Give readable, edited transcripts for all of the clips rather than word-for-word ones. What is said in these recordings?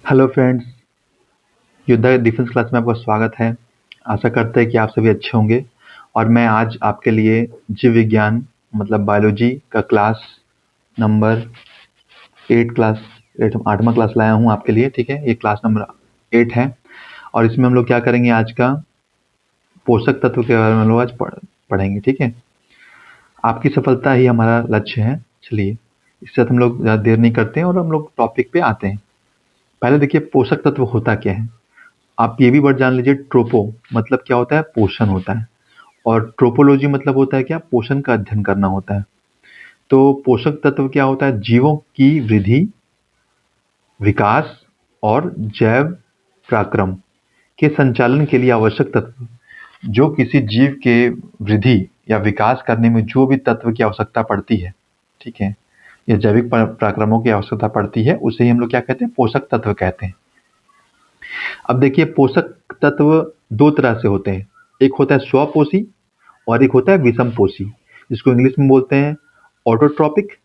Hello friends, योद्धा defence class में आपका स्वागत है। आशा करते हैं कि आप सभी अच्छे होंगे। और मैं आज आपके लिए जीव विज्ञान मतलब बायोलॉजी का क्लास नंबर 8 क्लास 8वां क्लास लाया हूँ आपके लिए। ठीक है, ये क्लास नंबर 8 है और इसमें हम लोग क्या करेंगे, आज का पोषक तत्व के बारे में हम लोग आज पढ़ेंगे। ठीक है, आपकी सफलता ही हमारा लक्ष्य है। चलिए, इससे हम लोग ज़्यादा देर नहीं करते हैं और हम लोग टॉपिक पे आते हैं। पहले देखिए, पोषक तत्व होता क्या है। आप ये भी वर्ड जान लीजिए, ट्रोपो मतलब क्या होता है, पोषण होता है। और ट्रोपोलॉजी मतलब होता है क्या, पोषण का अध्ययन करना होता है। तो पोषक तत्व क्या होता है, जीवों की वृद्धि, विकास और जैव पराक्रम के संचालन के लिए आवश्यक तत्व। जो किसी जीव के वृद्धि या विकास करने में जो भी तत्व की आवश्यकता पड़ती है, ठीक है, या जैविक पराक्रमों की आवश्यकता पड़ती है, उसे ही हम लोग क्या कहते हैं, पोषक तत्व कहते हैं। अब देखिए, पोषक तत्व दो तरह से होते हैं। एक होता है स्वपोषी और एक होता है विषमपोषी, जिसको इंग्लिश में बोलते हैं ऑटोट्रॉपिक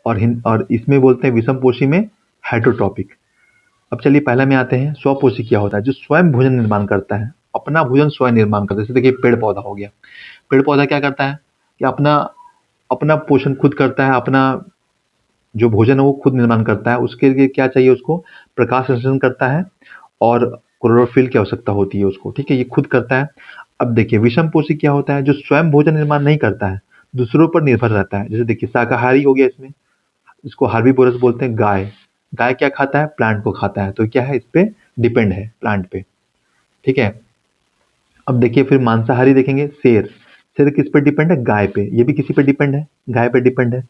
और इसमें बोलते हैं विषमपोषी में हेटरोट्रॉपिक। अब चलिए पहले में आते हैं, स्वपोषी क्या होता है, जो स्वयं भोजन निर्माण करता है, अपना भोजन स्वयं निर्माण करता है। जैसे देखिए, पेड़ पौधा हो गया। पेड़ पौधा क्या करता है कि अपना अपना पोषण खुद करता है, अपना जो भोजन है वो खुद निर्माण करता है। उसके लिए क्या चाहिए उसको, प्रकाश संश्लेषण करता है और क्लोरोफिल की आवश्यकता होती है उसको। ठीक है, ये खुद करता है। अब देखिए, विषमपोषी क्या होता है, जो स्वयं भोजन निर्माण नहीं करता है, दूसरों पर निर्भर रहता है। जैसे देखिए, शाकाहारी हो गया, इसमें इसको हार्बीवोरस बोलते हैं। गाय गाय क्या खाता है, प्लांट को खाता है, तो क्या है, इस पे डिपेंड है, प्लांट पे। ठीक है। अब देखिए, फिर मांसाहारी देखेंगे, शेर। शेर किस पे डिपेंड है, गाय पे। ये भी किसी पे डिपेंड है, गाय पे डिपेंड है।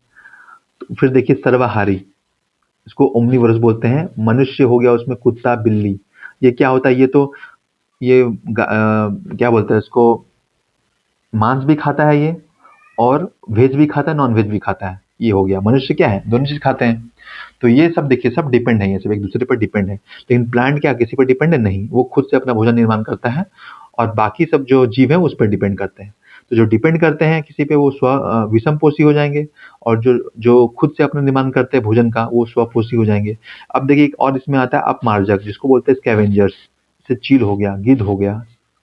तो फिर देखिए, सर्वाहारी, इसको ओमनीवोरस बोलते हैं। मनुष्य हो गया, उसमें कुत्ता बिल्ली। ये क्या होता है, ये तो ये क्या बोलते हैं इसको, मांस भी खाता है ये, और वेज भी खाता है, नॉन वेज भी खाता है। ये हो गया, मनुष्य क्या है, दोनों चीज खाते हैं। तो ये सब देखिए, सब डिपेंड है, ये सब एक दूसरे पर डिपेंड है। लेकिन प्लांट क्या किसी पर डिपेंड है, नहीं, वो खुद से अपना भोजन निर्माण करता है। और बाकी सब जो जीव है उस पर डिपेंड करते हैं। तो जो डिपेंड करते हैं किसी पे, वो विषमपोषी हो जाएंगे। और जो जो खुद से अपना निर्माण करते हैं भोजन का, वो स्वपोषी हो जाएंगे। अब देखिए, एक और इसमें आता है अपमार्जक, जिसको बोलते हैं स्कैवेंजर्स। जैसे चील हो गया, गिद्ध हो गया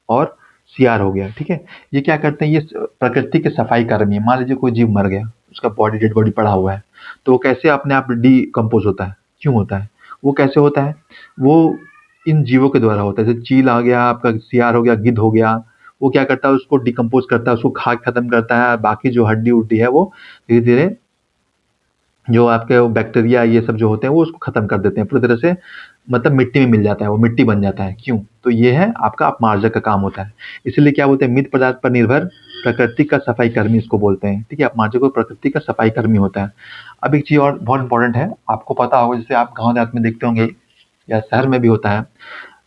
और सियार हो गया। ठीक है, ये क्या करते हैं, ये प्रकृति के सफाई कर्मी है। मान लीजिए कोई जीव मर गया, उसका बॉडी, डेड बॉडी पड़ा हुआ है, तो वो कैसे अपने आप डीकम्पोज होता है, क्यों होता है, वो कैसे होता है, वो इन जीवों के द्वारा होता है। जैसे चील आ गया, आपका सियार हो गया, गिद्ध हो गया, वो क्या करता है, उसको डिकम्पोज करता है, उसको खा के खत्म करता है। बाकी जो हड्डी उड्डी है, वो धीरे धीरे जो आपके वो बैक्टीरिया ये सब जो होते हैं, वो उसको खत्म कर देते हैं पूरी तरह से। मतलब मिट्टी में मिल जाता है, वो मिट्टी बन जाता है। क्यों, तो ये है आपका अपमार्जक का काम होता है। इसीलिए क्या बोलते हैं, मृत पदार्थ पर निर्भर प्रकृति का सफाई कर्मी इसको बोलते हैं। ठीक है, अपमार्जक को प्रकृति का सफाई कर्मी होता है। अब एक चीज और बहुत इंपॉर्टेंट है, आपको पता होगा, जैसे आप गाँव देहात में देखते होंगे या शहर में भी होता है,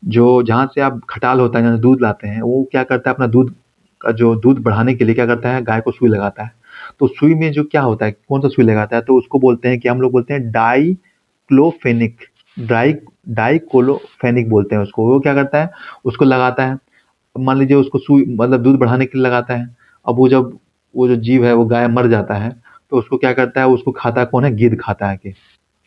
जो जहाँ से आप खटाल होता है, जहाँ से दूध लाते हैं, वो क्या करता है, अपना दूध का जो दूध बढ़ाने के लिए क्या करता है, गाय को सुई लगाता है। तो सुई में जो क्या होता है, कौन सा सुई लगाता है, तो उसको बोलते हैं कि हम लोग बोलते हैं डाइक्लोफेनिक। डाई डाइक्लोफेनिक बोलते हैं उसको। वो क्या करता है, उसको लगाता है। अब मान लीजिए उसको सुई मतलब दूध बढ़ाने के लिए लगाता है। अब वो जब वो जो जीव है, वो गाय मर जाता है, तो उसको क्या करता है, उसको खाता कौन है, गिद्ध खाता है। कि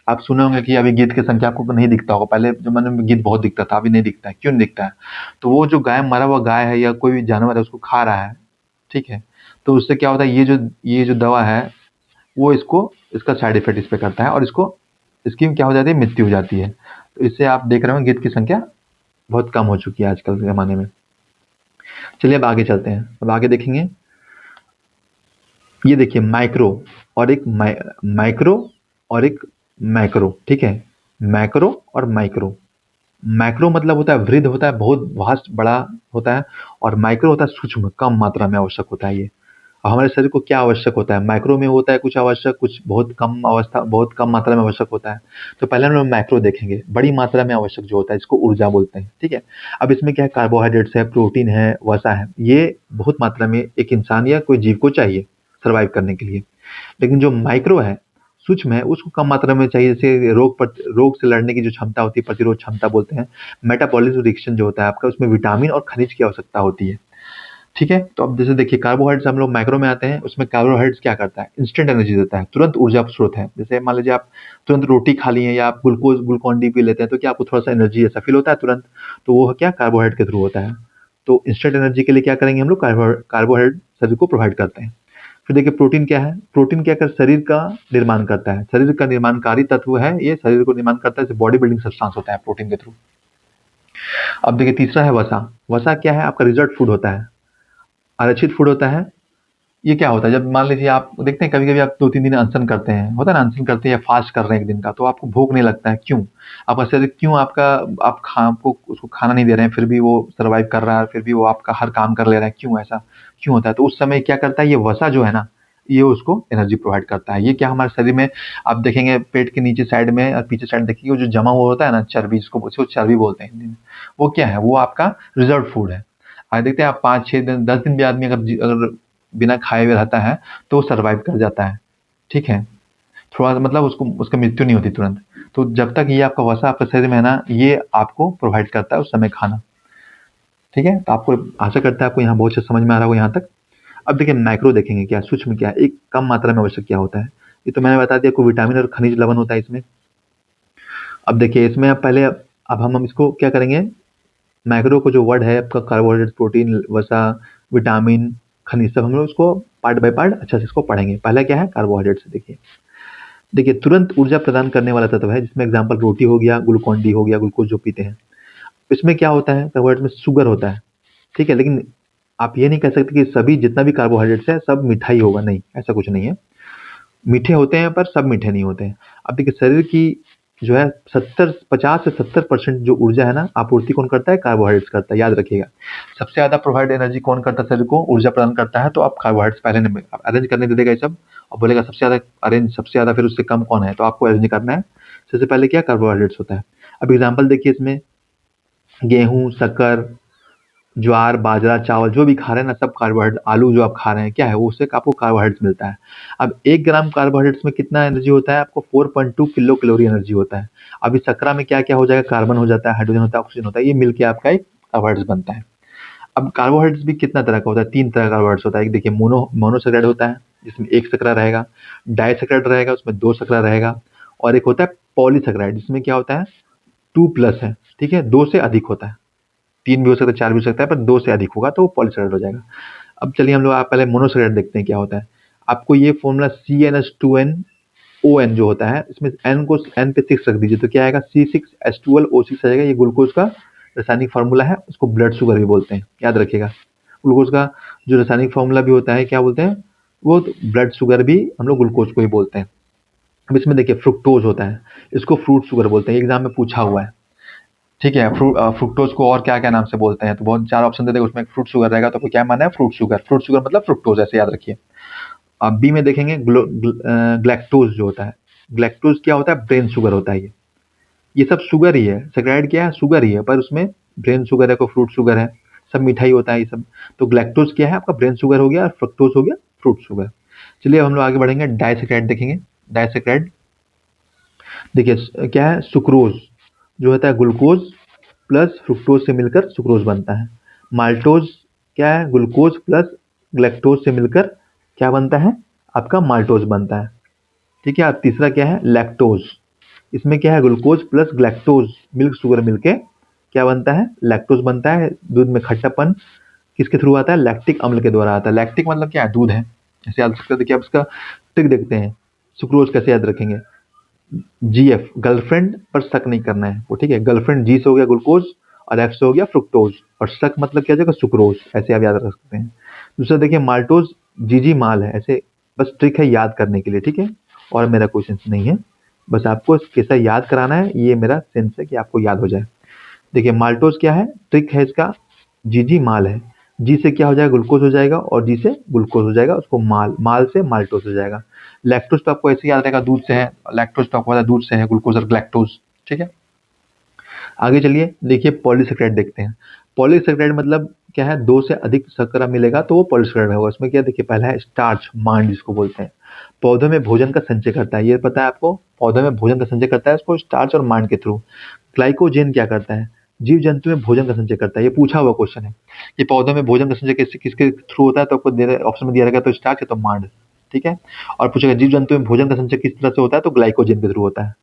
आप सुने होंगे कि अभी गिद्ध की संख्या आपको नहीं दिखता होगा, पहले जमाने में गिद्ध बहुत दिखता था, अभी नहीं दिखता है। क्यों नहीं दिखता है, तो वो जो गाय, मरा हुआ गाय है या कोई भी जानवर है, उसको खा रहा है। ठीक है, तो उससे क्या होता है, ये जो दवा है, वो इसको इसका साइड इफेक्ट इस पे करता है, और इसको इसकी क्या हो जाती है, मृत्यु हो जाती है। तो इससे आप देख रहे हो गिद्ध की संख्या बहुत कम हो चुकी है आजकल के ज़माने में। चलिए अब आगे चलते हैं, अब आगे देखेंगे। ये देखिए, माइक्रो और एक माइक्रो और एक मैक्रो। ठीक है, मैक्रो और माइक्रो। मैक्रो मतलब होता है वृहद, होता है बहुत वास्ट बड़ा होता है। और माइक्रो होता है सूक्ष्म, कम मात्रा में आवश्यक होता है ये। और हमारे शरीर को क्या आवश्यक होता है, माइक्रो में होता है कुछ आवश्यक, कुछ बहुत कम मात्रा में आवश्यक होता है। तो पहले हम लोग मैक्रो देखेंगे, बड़ी मात्रा में आवश्यक जो होता है, इसको ऊर्जा बोलते हैं। ठीक है, अब इसमें क्या है, कार्बोहाइड्रेट्स है, प्रोटीन है, वसा है, ये बहुत मात्रा में एक इंसान या कोई जीव को चाहिए सर्वाइव करने के लिए। लेकिन जो माइक्रो है, सूक्ष्म है, उसको कम मात्रा में चाहिए। जैसे रोग से लड़ने की जो क्षमता होती है, प्रतिरोध क्षमता बोलते हैं। मेटाबॉलिज्म रिएक्शन जो होता है आपका, उसमें विटामिन और खनिज की आवश्यकता होती है। ठीक है। तो अब जैसे देखिए कार्बोहाइड्रेट्स हम लोग माइक्रो में आते हैं, उसमें कार्बोहाइड्रेट्स क्या करता है, इंस्टेंट एनर्जी देता है, तुरंत ऊर्जा स्रोत है। जैसे मान लीजिए आप तुरंत रोटी खा लिए या आप ग्लूकोन डी पी लेते हैं तो क्या आपको थोड़ा सा एनर्जी ऐसा फील होता है तुरंत, तो वो क्या कार्बोहाइड्रेट के थ्रू होता है। तो इंस्टेंट एनर्जी के लिए क्या करेंगे हम लोग, कार्बोहाइड्रेट शरीर को प्रोवाइड करते हैं। फिर देखिए प्रोटीन क्या है, प्रोटीन क्या कर शरीर का निर्माण करता है, शरीर का निर्माणकारी तत्व है, ये शरीर को निर्माण करता है, बॉडी बिल्डिंग सब्सटेंस होता है प्रोटीन के थ्रू। अब देखिए तीसरा है वसा। वसा क्या है, आपका रिजर्व फूड होता है, आरक्षित फूड होता है। ये क्या होता है, जब मान लीजिए आप देखते हैं कभी कभी आप 2-3 दिन अनशन करते हैं, होता है ना, अनशन करते हैं या फास्ट कर रहे हैं एक दिन का, तो आपको भूख नहीं लगता है, क्यों, आपका शरीर क्यों आपका आपको उसको खाना नहीं दे रहे हैं, फिर भी वो सर्वाइव कर रहा है, फिर भी वो आपका हर काम कर ले रहा है, क्यों ऐसा क्यों होता है। तो उस समय क्या करता है, ये वसा जो है ना, ये उसको एनर्जी प्रोवाइड करता है। ये क्या हमारे शरीर में आप देखेंगे पेट के नीचे साइड में और पीछे साइड देखिए, वो जो जमा हुआ होता है ना चर्बी, जिसको चर्बी बोलते हैं हिंदी में, वो क्या है, वो आपका रिजर्व फूड है। आज देखते हैं आप 5-6 दिन 10 दिन भी आदमी अगर बिना खाए हुए रहता है तो वो सर्वाइव कर जाता है। ठीक है, थोड़ा मतलब उसको उसका मृत्यु नहीं होती तुरंत। तो जब तक ये आपका वसा आपके शरीर में है ना, ये आपको प्रोवाइड करता है उस समय खाना। ठीक है, तो आपको आशा करता है आपको यहाँ बहुत अच्छे समझ में आ रहा होगा यहाँ तक। अब देखिए मैक्रो देखेंगे, क्या सूक्ष्म क्या है, एक कम मात्रा में आवश्यक क्या होता है। ये तो मैंने बता दिया, कोई विटामिन और खनिज लवण होता है इसमें। अब देखिए इसमें आप पहले अब हम इसको क्या करेंगे, मैक्रो को जो वर्ड है आपका कार्बोहाइड्रेट, प्रोटीन, वसा, विटामिन, खनिज, सब हम लोग उसको पार्ट बाय पार्ट अच्छा से इसको पढ़ेंगे। पहला क्या है, कार्बोहाइड्रेट से देखिए। देखिए तुरंत ऊर्जा प्रदान करने वाला तत्व है, जिसमें एग्जांपल रोटी हो गया, ग्लूकोन डी हो गया, ग्लूकोज जो पीते हैं। इसमें क्या होता है, कार्बोहाइड्रेट में शुगर होता है। ठीक है, लेकिन आप ये नहीं कह सकते कि सभी जितना भी कार्बोहाइड्रेट्स है सब मीठा ही होगा, नहीं, ऐसा कुछ नहीं है। मीठे होते हैं पर सब मीठे नहीं होते हैं। अब देखिए शरीर की जो है 50 से 70% जो ऊर्जा है ना, आपूर्ति कौन करता है, कार्बोहाइड्रेट्स करता है, याद रखिएगा। सबसे ज्यादा प्रोवाइड एनर्जी कौन करता है, शरीर को ऊर्जा प्रदान करता है, तो आप कार्बोहाइड्रेट्स पहले नंबर अरेंज करने दे देगा ये सब, और बोलेगा सबसे ज्यादा अरेंज, सबसे ज्यादा फिर उससे कम कौन है, तो आपको अरेंज करना है। सबसे पहले क्या, कार्बोहाइड्रेट्स होता है। अब एग्जाम्पल देखिए इसमें, गेहूं, शक्कर, ज्वार, बाजरा, चावल जो भी खा रहे हैं ना, सब कार्बोहाइड्रेट, आलू जो आप खा रहे हैं क्या है, वो उससे आपको कार्बोहाइड्रेट्स मिलता है। अब 1 ग्राम कार्बोहाइड्रेट्स में कितना एनर्जी होता है, आपको 4.2 किलो कैलोरी एनर्जी होता है। अब इस शर्करा में क्या क्या हो जाएगा, कार्बन हो जाता है, हाइड्रोजन होता है, ऑक्सीजन होता है, ये मिलके आपका एक कार्बोहाइड्रेट्स बनता है। अब कार्बोहाइड्रेट्स भी कितना तरह का होता है, 3 तरह का कार्बोहाइड्रेट्स होता है। एक देखिए मोनोसेकेराइड होता है, जिसमें एक शर्करा रहेगा। डाइसेकेराइड रहेगा, उसमें 2 शर्करा रहेगा। और एक होता है पॉलीसेकेराइड, जिसमें क्या होता है, 2+ है। ठीक है, 2 से अधिक होता है, 3 भी हो सकता है, 4 भी हो सकता है, पर 2 से अधिक होगा तो वो पॉलीसेकेराइड हो जाएगा। अब चलिए हम लोग आप पहले मोनोसेकेराइड देखते हैं क्या होता है। आपको ये फॉर्मूला CnH2nOn जो होता है, इसमें N को N पे 6 रख दीजिए, तो क्या आएगा, C6H12O6 आ जाएगा। ये ग्लूकोज का रासायनिक फार्मूला है, उसको ब्लड शुगर भी बोलते हैं, याद रखिएगा। ग्लूकोज का जो रासायनिक फार्मूला भी होता है क्या बोलते हैं, वो ब्लड शुगर भी हम लोग ग्लूकोज को ही बोलते हैं। अब इसमें देखिए फ्रुक्टोज होता है, इसको फ्रूट शुगर बोलते हैं, एग्जाम में पूछा हुआ है। ठीक है, फ्रुक्टोज को और क्या क्या नाम से बोलते हैं, तो बहुत 4 ऑप्शन दे देगा, उसमें फ्रूट शुगर रहेगा, तो आपको क्या मानना है, फ्रूट शुगर। फ्रूट शुगर मतलब फ्रुक्टोज, ऐसे याद रखिए। अब बी में देखेंगे ग्लैक्टोज जो होता है, ग्लैक्टोज क्या होता है, ब्रेन शुगर होता है। ये सब शुगर ही है, सेक्राइड क्या है, शुगर ही है, पर उसमें ब्रेन शुगर है, कोई फ्रूट शुगर है, सब मिठाई होता है ये सब। तो ग्लैक्टोज क्या है, आपका ब्रेन शुगर हो गया, और फ्रुक्टोज हो गया फ्रूट शुगर। चलिए अब हम लोग आगे बढ़ेंगे, डाइसेक्राइड देखेंगे। डाइसेक्राइड देखिए क्या है, सुक्रोज जो होता है, ग्लूकोज प्लस फ्रुक्टोज से मिलकर सुक्रोज बनता है। माल्टोज क्या है, ग्लूकोज प्लस ग्लैक्टोज से मिलकर क्या बनता है, आपका माल्टोज बनता है। ठीक है, अब तीसरा क्या है, लैक्टोज। इसमें क्या है, glucose plus galactose milk sugar मिलके क्या बनता है, लैक्टोज बनता है। दूध में खट्टापन किसके थ्रू आता है, लैक्टिक अम्ल के द्वारा आता है। लैक्टिक मतलब क्या है, दूध है, ऐसे याद रख सकते हैं। देखिए अब इसका ट्रिक देखते हैं, सुक्रोज कैसे याद रखेंगे। GF गर्लफ्रेंड पर शक नहीं करना है वो, ठीक है, गर्लफ्रेंड G से हो गया ग्लूकोज, और F से हो गया फ्रुक्टोज, और शक मतलब क्या हो जाएगा, सुक्रोज, ऐसे आप याद रख सकते हैं। दूसरा देखिए माल्टोज, GG माल है, ऐसे बस ट्रिक है याद करने के लिए, ठीक है, और मेरा कोई सेंस नहीं है, बस आपको कैसा याद कराना है, ये मेरा सेंस है कि आपको याद हो जाए। देखिए माल्टोज क्या है, ट्रिक है इसका, GG माल है, जी से क्या हो जाएगा, ग्लूकोज हो जाएगा, और जी से ग्लूकोज हो जाएगा, उसको माल, माल से माल्टोज हो जाएगा। लैक्टोज तो आपको ऐसे याद रहेगा, दूध से है, लैक्टोज तो आपको पता है दूध से है, ग्लूकोज और ग्लैक्टोज। ठीक है, आगे चलिए देखिए पॉलीसेकेराइड देखते हैं। पॉलीसेकेराइड मतलब क्या है, 2 से अधिक शर्करा मिलेगा तो वो पॉलीसेकेराइड होगा। उसमें क्या देखिए, पहला है स्टार्च, मांड जिसको बोलते हैं, पौधों में भोजन का संचय करता है, ये पता है आपको, पौधों में भोजन का संचय करता है उसको स्टार्च और मांड के थ्रू। ग्लाइकोजेन क्या करता है, जीव जंतु में भोजन का संचय करता है, ये पूछा हुआ क्वेश्चन है। ये पौधों में भोजन का संचय किसके थ्रू होता है, तो आपको ऑप्शन में दिया रहेगा, तो स्टार्च है तो मांड, ठीक है। और पूछेगा जीव जंतु में भोजन का संचय किस तरह से होता है, तो ग्लाइकोजन के थ्रू होता है,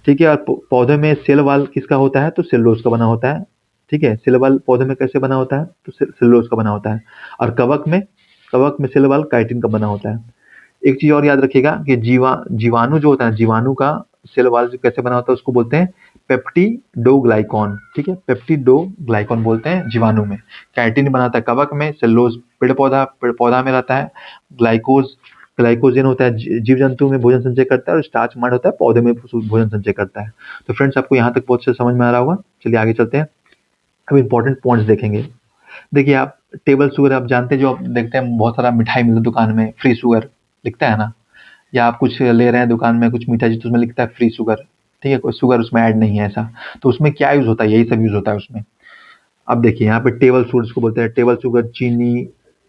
ठीक है। और पौधे में सेल वाल किसका होता है, तो सेलुलोज का बना होता है, ठीक है। सेल वाल पौधे में कैसे बना होता है, तो सेलुलोज का बना होता है। और कवक में सेल वाल काइटिन का बना होता है। एक चीज और याद रखिएगा कि जीवाणु जो होता है, जीवाणु का सेल वॉल जो कैसे बना होता है, उसको बोलते हैं पेप्टिडोग्लाइकॉन, ठीक है। पेप्टिडोग्लाइकॉन बोलते हैं जीवाणु में। काइटिन बनाता है कवक में, सेलुलोज पेड़ पौधा में रहता है। ग्लाइकोज ग्लाइकोजन होता है जीव जंतु में भोजन संचय करता है, और स्टार्च मांड होता है पौधे में भोजन संचय करता है। तो फ्रेंड्स, आपको यहाँ तक बहुत अच्छे से समझ में आ रहा होगा। चलिए आगे चलते हैं। अब इंपॉर्टेंट पॉइंट्स देखेंगे। देखिए, आप टेबल शुगर आप जानते हैं, जो आप देखते हैं बहुत सारा मिठाई मिलता है दुकान में, फ्री शुगर लिखता है ना, या आप कुछ ले रहे हैं दुकान में कुछ मीठा चीज, तो उसमें लिखता है फ्री शुगर, ठीक है, कोई शुगर उसमें ऐड नहीं है ऐसा। तो उसमें क्या यूज होता है, यही सब यूज होता है उसमें। अब देखिए यहाँ पे टेबल शुगर जिसको बोलते हैं, टेबल शुगर, चीनी,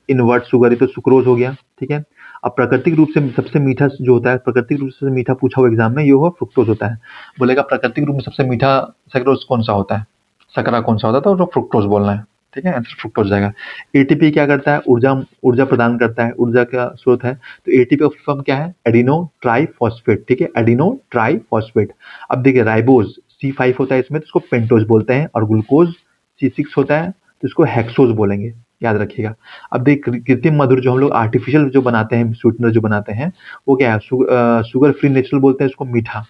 इनवर्ट शुगर, ये तो सुक्रोज हो गया, ठीक है। अब प्राकृतिक रूप से सबसे मीठा जो होता है, प्राकृतिक रूप से मीठा पूछा हुआ एग्जाम में, ये हुआ फ्रुक्टोज होता है। बोलेगा प्राकृतिक रूप में सबसे मीठा सक्रोज कौन सा होता है, सकरा कौन सा होता है, तो फ्रुक्टोज बोलना है, ठीक है, आंसर फ्रुक्टोज जाएगा। एटीपी क्या करता है, ऊर्जा ऊर्जा प्रदान करता है, ऊर्जा का स्रोत है। तो एटीपी का फॉर्म क्या है, एडिनो ट्राइफॉस्फेट, ठीक है, एडिनो ट्राइफॉस्फेट। अब देखिए राइबोज C5 होता है इसमें, तो इसको पेंटोज बोलते हैं। और ग्लूकोज C6 होता है, तो इसको हेक्सोज बोलेंगे, याद रखिएगा। अब देखिए कृत्रिम मधुर जो हम लोग आर्टिफिशियल जो बनाते हैं, स्वीटनर जो बनाते हैं, वो क्या है, शुगर फ्री नेचुरल बोलते हैं इसको, मीठा,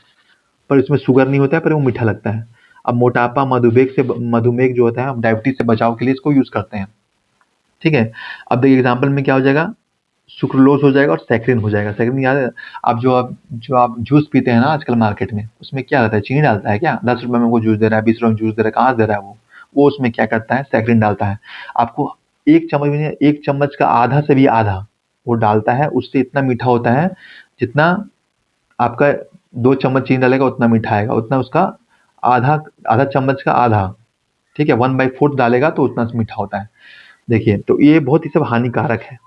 पर इसमें शुगर नहीं होता है, पर वो मीठा लगता है। अब मोटापा मधुमेह जो होता है, हम डायबिटीज से बचाव के लिए इसको यूज करते हैं, ठीक है। अब देखिए एग्जाम्पल में क्या हो जाएगा, सुक्रोलोज हो जाएगा और सैक्रिन हो जाएगा। सैक्रिन याद है, आप जो आप जूस पीते हैं ना आजकल मार्केट में, उसमें क्या रहता है, चीनी डालता है क्या, 10 रुपए में वो जूस दे रहा है, 20 रुपए में जूस दे रहा है, कहाँ से दे रहा है वो उसमें क्या करता है, सैक्रिन डालता है। आपको एक चम्मच भी नहीं, एक चम्मच का आधा से भी आधा वो डालता है, उससे इतना मीठा होता है जितना आपका 2 चम्मच चीनी डालेगा उतना मीठा आएगा, उतना उसका आधा आधा चम्मच का आधा, ठीक है, 1/4 डालेगा तो उतना मीठा होता है। देखिए तो ये बहुत ही सब हानिकारक है।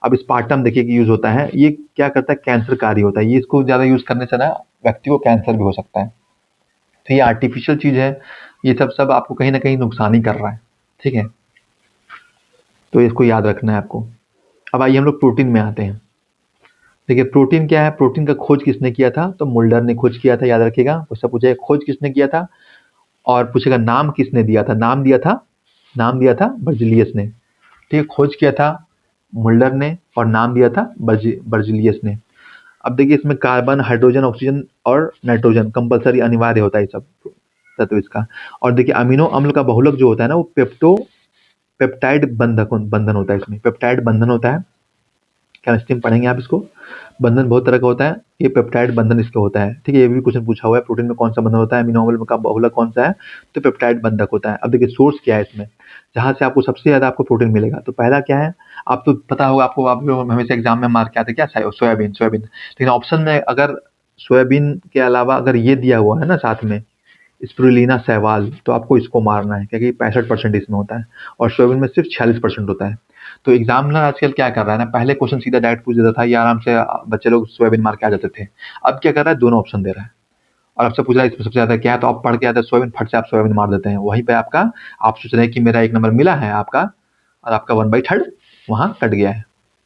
अब स्पार्टम देखिए कि यूज होता है, ये क्या करता है, कैंसरकारी होता है, ये इसको ज्यादा यूज करने से ना व्यक्ति को कैंसर भी हो सकता है। तो ये आर्टिफिशियल चीज है, ये सब आपको कहीं ना कहीं नुकसान ही कर रहा है, ठीक है। तो इसको याद रखना है आपको। अब आइए हम लोग प्रोटीन में आते हैं। देखिए प्रोटीन क्या है, प्रोटीन का खोज किसने किया था, तो मुल्डर ने खोज किया था, याद रखिएगा। उससे पूछेगा खोज किसने किया था, और पूछेगा नाम किसने दिया था, नाम दिया था बर्जिलियस ने, ठीक है। खोज किया था मुल्डर ने और नाम दिया था बर्जिलियस ने। अब देखिए इसमें कार्बन, हाइड्रोजन, ऑक्सीजन और नाइट्रोजन कंपलसरी अनिवार्य होता है, ये सब तत्व इसका। और देखिए अमीनो अम्ल का बहुलक जो होता है ना, वो पेप्टाइड बंधन होता है, इसमें पेप्टाइड बंधन होता है। केमिस्ट्री में पढ़ेंगे आप इसको। बंधन बहुत तरह का होता है, ये पेप्टाइड बंधन इसका होता है, ठीक है। ये भी क्वेश्चन पूछा हुआ है, प्रोटीन में कौन सा बंधन होता है, अमीनो अम्ल का बहुलक कौन सा है, तो पेप्टाइड बंधक होता है। अब देखिए सोर्स क्या है इसमें, जहां से आपको सबसे ज्यादा आपको प्रोटीन मिलेगा, तो पहला क्या है, आप तो पता होगा आपको, आप जो हमेशा एग्जाम में मार्क क्या आते क्या, सोयाबीन। लेकिन ऑप्शन में अगर सोयाबीन के अलावा अगर ये दिया हुआ है ना साथ में, स्पिरुलिना शैवाल, तो आपको इसको मारना है, क्योंकि 65% इसमें होता है, और सोयाबीन में सिर्फ 46% होता है। तो एग्जामिनर आजकल क्या कर रहा है ना, पहले क्वेश्चन सीधा डायरेक्ट पूछ देता था, ये आराम से बच्चे लोग सोयाबीन मार के आ जाते थे। अब क्या कर रहा है, दोनों ऑप्शन दे रहा है, और आपसे पूछ रहा है इसमें सबसे ज्यादा क्या है, तो आप पढ़ के आते हैं सोयाबीन, फट से आप सोयाबीन मार देते हैं, वहीं पे आपका, आप सोच रहे हैं कि मेरा 1 नंबर मिला है आपका, और आपका 1/3 वहाँ कट गया है,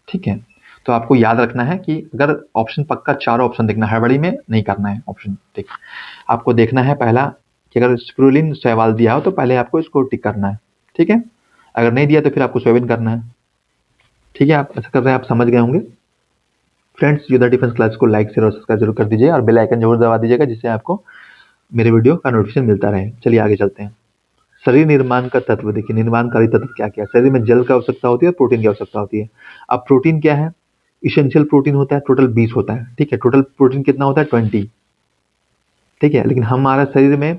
ठीक है। तो आपको याद रखना है कि अगर ऑप्शन पक्का चारों ऑप्शन देखना, हड़बड़ी में नहीं करना है ऑप्शन टिक। आपको देखना है पहला कि अगर स्पिरुलिन शैवाल दिया हो तो पहले आपको इसको टिक करना है, ठीक है। अगर नहीं दिया तो फिर आपको सोयाबीन करना है, ठीक है। आप ऐसा कर रहे हैं, आप समझ गए होंगे। फ्रेंड्स, योद्धा डिफेंस क्लास को लाइक शेयर और सब्सक्राइब जरूर कर दीजिए, और बेल आइकन जरूर दबा दीजिएगा, जिससे आपको मेरे वीडियो का नोटिफिकेशन मिलता रहे। चलिए आगे चलते हैं। शरीर निर्माण का तत्व देखिए, निर्माणकारी तत्व क्या क्या है। शरीर में जल की आवश्यकता होती है और प्रोटीन की आवश्यकता होती है। अब प्रोटीन क्या है, इसेंशियल प्रोटीन होता है, टोटल 20 होता है, ठीक है। टोटल प्रोटीन कितना होता है, 20, ठीक है। लेकिन हमारा शरीर में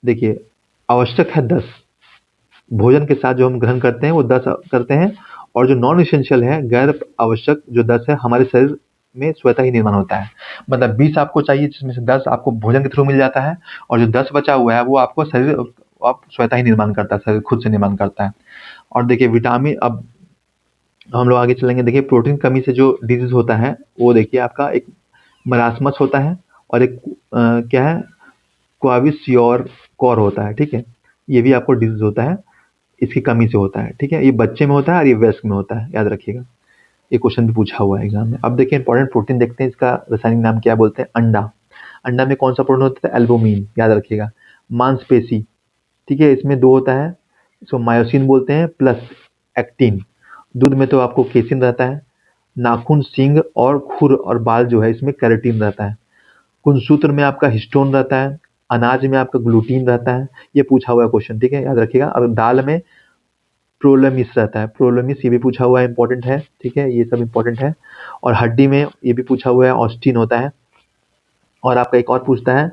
देखिए आवश्यक है 10, भोजन के साथ जो हम ग्रहण करते हैं वो 10 करते हैं, और जो नॉन इसेंशियल है, गैर आवश्यक जो 10 है, हमारे शरीर में स्वतः ही निर्माण होता है। मतलब 20 आपको चाहिए, जिसमें से 10 आपको भोजन के थ्रू मिल जाता है, और जो 10 बचा हुआ है वो आपको शरीर आप स्वतः ही निर्माण करता है, शरीर खुद से निर्माण करता है। और देखिए विटामिन, अब हम लोग आगे चलेंगे। देखिए प्रोटीन कमी से जो डिजीज होता है, वो देखिए आपका एक मरासमस होता है, और एक क्या है, क्वाविसियोर कॉर होता है, ठीक है। ये भी आपको डिजीज होता है, इसकी कमी से होता है। ठीक है, ये बच्चे में होता है और ये वयस्क में होता है, याद रखिएगा। ये क्वेश्चन भी पूछा हुआ है एग्जाम में। अब देखिए इंपॉर्टेंट प्रोटीन देखते हैं, इसका रासायनिक नाम क्या बोलते हैं। अंडा, अंडा में कौन सा प्रोटीन होता है, एल्बुमिन, याद रखिएगा। मांसपेशी, ठीक है, इसमें दो होता है, इसको मायोसिन बोलते हैं प्लस एक्टिन। दूध में तो आपको केसिन रहता है। नाखून, सींग और खुर और बाल जो है इसमें केराटिन रहता है। गुणसूत्र में आपका हिस्टोन रहता है। अनाज में आपका ग्लूटीन रहता है। ये पूछा हुआ है क्वेश्चन, ठीक है, याद रखिएगा। और दाल में प्रोलेमिस रहता है, प्रोलेमिस ये भी पूछा हुआ है, इंपॉर्टेंट है। ठीक है, ये सब इंपॉर्टेंट है। और हड्डी में ये भी पूछा हुआ है, ऑस्टिन होता है। और आपका एक और पूछता है,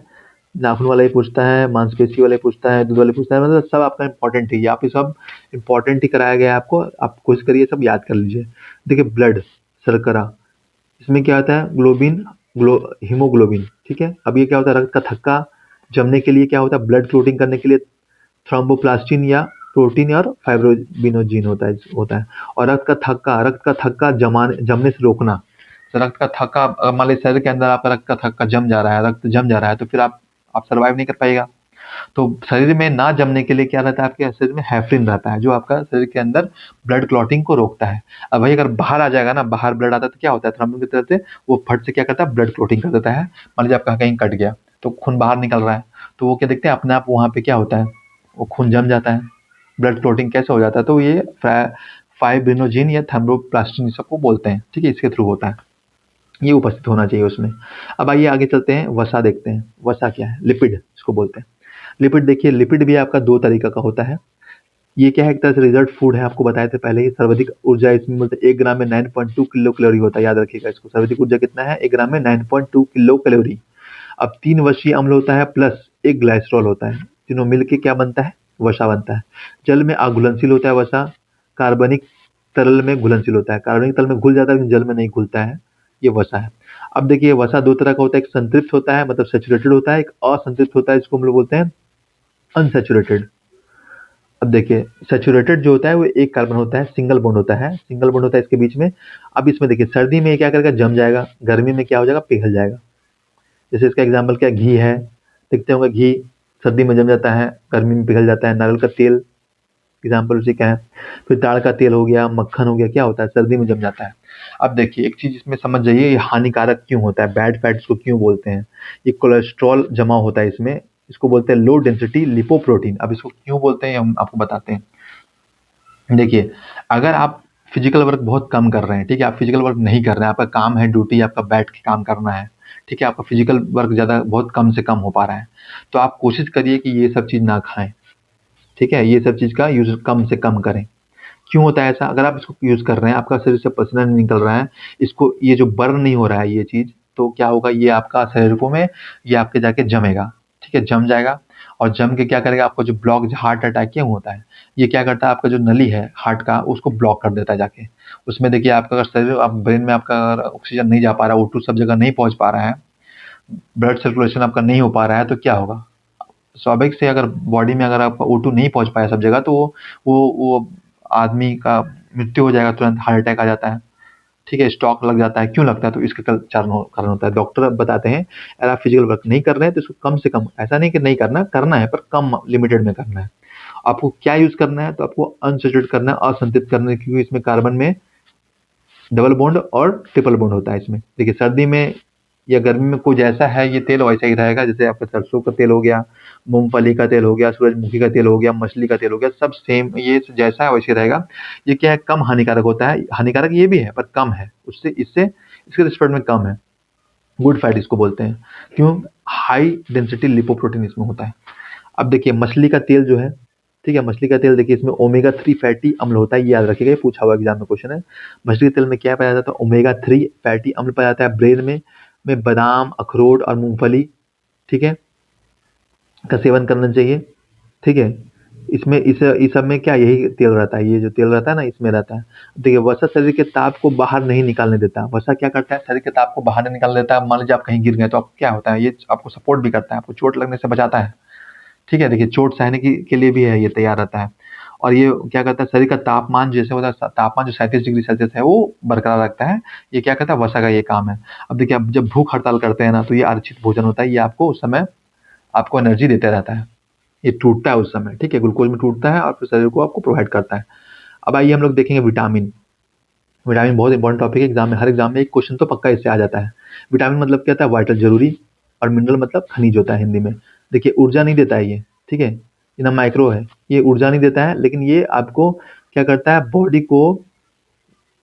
नाखून वाला ही पूछता है, मांसपेशी वाला ही पूछता है, दूध वाला ही पूछता है, मतलब सब आपका इंपॉर्टेंट है। यहाँ पे सब इंपॉर्टेंट ही कराया गया है आपको, आप कोशिश करिए सब याद कर लीजिए। देखिए ब्लड, शर्करा, इसमें क्या होता है, ग्लोबिन, हीमोग्लोबिन। ठीक है, अब ये क्या होता है, रक्त का थक्का जमने के लिए क्या होता है, ब्लड क्लोटिंग करने के लिए थ्रोम्बोप्लास्टिन या प्रोटीन और फाइब्रोबिनोजिन होता है। और रक्त का थक्का जमने से रोकना। तो रक्त का थक्का, मान लीजिए शरीर के अंदर आपका रक्त का थक्का जम जा रहा है, रक्त जम जा रहा है, तो फिर आप सर्वाइव नहीं कर पाएगा। तो शरीर में ना जमने के लिए क्या रहता है, आपके शरीर में हेफरिन रहता है, जो आपका शरीर के अंदर ब्लड क्लॉटिंग को रोकता है। अब वही अगर बाहर आ जाएगा ना, बाहर ब्लड आता है तो क्या होता है, थ्रोम्बिन की तरफ से वो फट से क्या करता है, ब्लड क्लॉटिंग कर देता है। मान लीजिए आपका कहीं कट गया तो खून बाहर निकल रहा है, तो वो क्या देखते हैं, अपने आप वहाँ पे क्या होता है, वो खून जम जाता है। ब्लड क्लॉटिंग कैसे हो जाता है, तो ये फाइब्रिनोजिन या थ्रोम्बोप्लास्टिन सबको बोलते हैं। ठीक है, इसके थ्रू होता है, ये उपस्थित होना चाहिए उसमें। अब आइए आगे चलते हैं, वसा देखते हैं। वसा क्या है, लिपिड इसको बोलते हैं। लिपिड देखिए, लिपिड भी आपका दो तरीका का होता है। ये क्या है, एक तरह से रिजल्ट फूड है, आपको बताए थे पहले ही। सर्वाधिक ऊर्जा इसमें बोलते हैं 1 ग्राम में 9.2 किलो कैलोरी होता है, याद रखिएगा इसको। सर्वाधिक ऊर्जा कितना है, 1 ग्राम में 9.2 किलो कैलोरी। अब 3 वशीय अम्ल होता है प्लस 1 ग्लाइसरॉल होता है, तीनों मिलके क्या बनता है, वसा बनता है। जल में अघुलनशील होता है वसा। कार्बनिक तरल में घुलनशील होता है, कार्बनिक तरल में घुल जाता है लेकिन जल में नहीं घुलता है, ये वसा है। अब देखिए वसा दो तरह का होता है, एक संतृप्त होता है मतलब सेचुरेटेड होता है, एक असंतृप्त होता है, इसको हम लोग बोलते हैं अनसेचुरेटेड। अब देखिए सैचुरेटेड जो होता है वो एक कार्बन होता है, सिंगल बॉन्ड होता है, सिंगल बॉन्ड होता है इसके बीच में। अब इसमें देखिए सर्दी में ये क्या करेगा, जम जाएगा, गर्मी में क्या हो जाएगा, पिघल जाएगा। जैसे इसका एग्जाम्पल क्या है, घी है, देखते होंगे घी सर्दी में जम जाता है, गर्मी में पिघल जाता है। नारियल का तेल एग्जाम्पल उसी का है। फिर ताड़ का तेल हो गया, मक्खन हो गया, क्या होता है, सर्दी में जम जाता है। अब देखिए एक चीज इसमें समझ जाइए, ये हानिकारक क्यों होता है, बैड फैट्स को क्यों बोलते हैं। ये कोलेस्ट्रॉल जमा होता है इसमें, इसको बोलते हैं लो डेंसिटी लिपोप्रोटीन। अब इसको क्यों बोलते हैं हम आपको बताते हैं। देखिए अगर आप फिजिकल वर्क बहुत कम कर रहे हैं, ठीक है, आप फिजिकल वर्क नहीं कर रहे हैं, आपका काम है ड्यूटी, आपका बैठ के काम करना है, ठीक है, आपका फिजिकल वर्क ज़्यादा बहुत कम से कम हो पा रहा है, तो आप कोशिश करिए कि ये सब चीज़ ना खाएं। ठीक है, ये सब चीज़ का यूज़ कम से कम करें। क्यों होता है ऐसा, अगर आप इसको यूज़ कर रहे हैं, आपका शरीर से पसीना नहीं निकल रहा है, इसको ये जो बर्न नहीं हो रहा है ये चीज़, तो क्या होगा, ये आपका शरीरों में ये आपके जाके जमेगा। ठीक है, जम जाएगा और जम के क्या करेगा, आपका जो ब्लॉक हार्ट अटैक क्यों होता है, ये क्या करता है, आपका जो नली है हार्ट का उसको ब्लॉक कर देता है जाके। उसमें देखिए आपका अगर शरीर, आप ब्रेन में आपका अगर ऑक्सीजन नहीं जा पा रहा है, O2 सब जगह नहीं पहुंच पा रहा है, ब्लड सर्कुलेशन आपका नहीं हो पा रहा है, तो क्या होगा, स्वाभाविक से अगर बॉडी में अगर आपका O2 नहीं पहुंच पाया सब जगह, तो वो आदमी का मृत्यु हो जाएगा, तुरंत हार्ट अटैक आ जाता है। ठीक है, स्ट्रोक लग जाता है, क्यों लगता है, तो इसका कारण होता है। डॉक्टर अब बताते हैं अगर आप फिजिकल वर्क नहीं कर रहे हैं तो इसको कम से कम, ऐसा नहीं कि नहीं करना, करना है पर कम लिमिटेड में करना है। आपको क्या यूज करना है, तो आपको अनसेचुरेट करना है, असंतृप्त करना है, क्योंकि इसमें कार्बन में डबल बॉन्ड और ट्रिपल बॉन्ड होता है इसमें। देखिए सर्दी में या गर्मी में कोई जैसा है ये तेल वैसा ही रहेगा, जैसे आपका सरसों का तेल हो गया, मूंगफली का तेल हो गया, सूरजमुखी का तेल हो गया, मछली का तेल हो गया, सब सेम ये जैसा है वैसे रहेगा। ये क्या है, कम हानिकारक होता है, हानिकारक ये भी है पर कम है, उससे इससे इसके रिस्पेक्ट में कम है। गुड फैट इसको बोलते हैं, क्यों, हाई डेंसिटी लिपोप्रोटीन इसमें होता है। अब देखिए मछली का तेल जो है, ठीक है, मछली का तेल देखिए इसमें ओमेगा 3 फैटी अम्ल होता है, ये याद रखिएगा, ये पूछा हुआ एग्जाम में क्वेश्चन है। मछली के तेल में क्या पाया जाता है, ओमेगा 3 फैटी अम्ल पाया जाता है। ब्रेन में बादाम, अखरोट और मूंगफली, ठीक है, का सेवन करना चाहिए। ठीक है, इसमें इस सब में क्या यही तेल रहता है, ये जो तेल रहता है ना इसमें रहता है। देखिए वसा शरीर के ताप को बाहर नहीं निकालने देता, वसा क्या करता है, शरीर के ताप को बाहर नहीं निकालने देता। मान लीजिए आप कहीं गिर गए तो आप क्या होता है, ये आपको सपोर्ट भी करता है, आपको चोट लगने से बचाता है। ठीक है, देखिए चोट सहने के लिए भी है, ये तैयार रहता है। और ये क्या करता है, शरीर का तापमान जैसे होता है, तापमान जो 37 डिग्री सेल्सियस है वो बरकरार रखता है। ये क्या करता है, वसा का ये काम है। अब देखिए आप जब भूख हड़ताल करते हैं ना, तो ये आरक्षित भोजन होता है, ये आपको उस समय आपको एनर्जी देते रहता है, ये टूटता है उस समय, ठीक है, ग्लूकोज में टूटता है और फिर शरीर को आपको प्रोवाइड करता है। अब आइए हम लोग देखेंगे विटामिन। विटामिन बहुत इंपॉर्टेंट टॉपिक है, एग्जाम में हर एग्जाम में एक क्वेश्चन तो पक्का इससे आ जाता है। विटामिन मतलब क्या होता है? वाइटल, जरूरी, और मिनरल मतलब खनिज होता है हिंदी में। देखिए ऊर्जा नहीं देता है ये, ठीक है, ये ना माइक्रो है, ये ऊर्जा नहीं देता है, लेकिन ये आपको क्या करता है? बॉडी को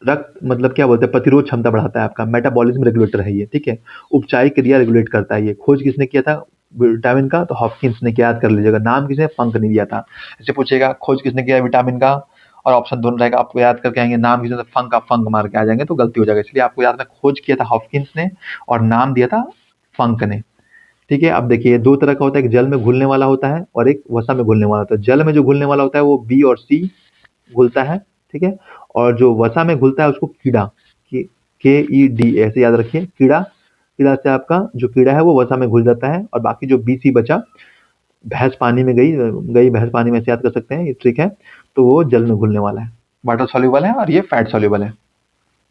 रक्त मतलब क्या बोलते हैं, प्रतिरोध क्षमता बढ़ाता है, आपका मेटाबॉलिज्म रेगुलेटर है ये, ठीक है। उपचायी क्रिया रेगुलेट करता है ये। खोज किसने किया था विटामिन का? तो हॉपकिंस ने किया, याद कर लीजिएगा। नाम किसने? फंक ने दिया था। ऐसे पूछेगा खोज किसने किया विटामिन का, और ऑप्शन दोनों रहेगा, आपको याद करके आएंगे। नाम किसने? तो फंक, आप फंक मार के आ जाएंगे तो गलती हो जाएगा, इसलिए आपको याद रखना खोज किया था हॉपकिंस ने और नाम दिया था फंक ने, ठीक है। अब देखिए दो तरह का होता है, एक जल में घुलने वाला होता है और एक वसा में घुलने वाला होता है। जल में जो घुलने वाला होता है वो बी और सी घुलता है, ठीक है। और जो वसा में घुलता है उसको कीड़ा, के ई डी ऐसे याद रखिए, कीड़ा। कीड़ा से आपका जो कीड़ा है वो वसा में घुल जाता है, और बाकी जो बी सी बचा, भैंस पानी में गई गई भैंस पानी में, ऐसे याद कर सकते हैं, ये ट्रिक है। तो वो जल में घुलने वाला है, वाटर सॉल्युबल है, और ये फैट सॉल्युबल है।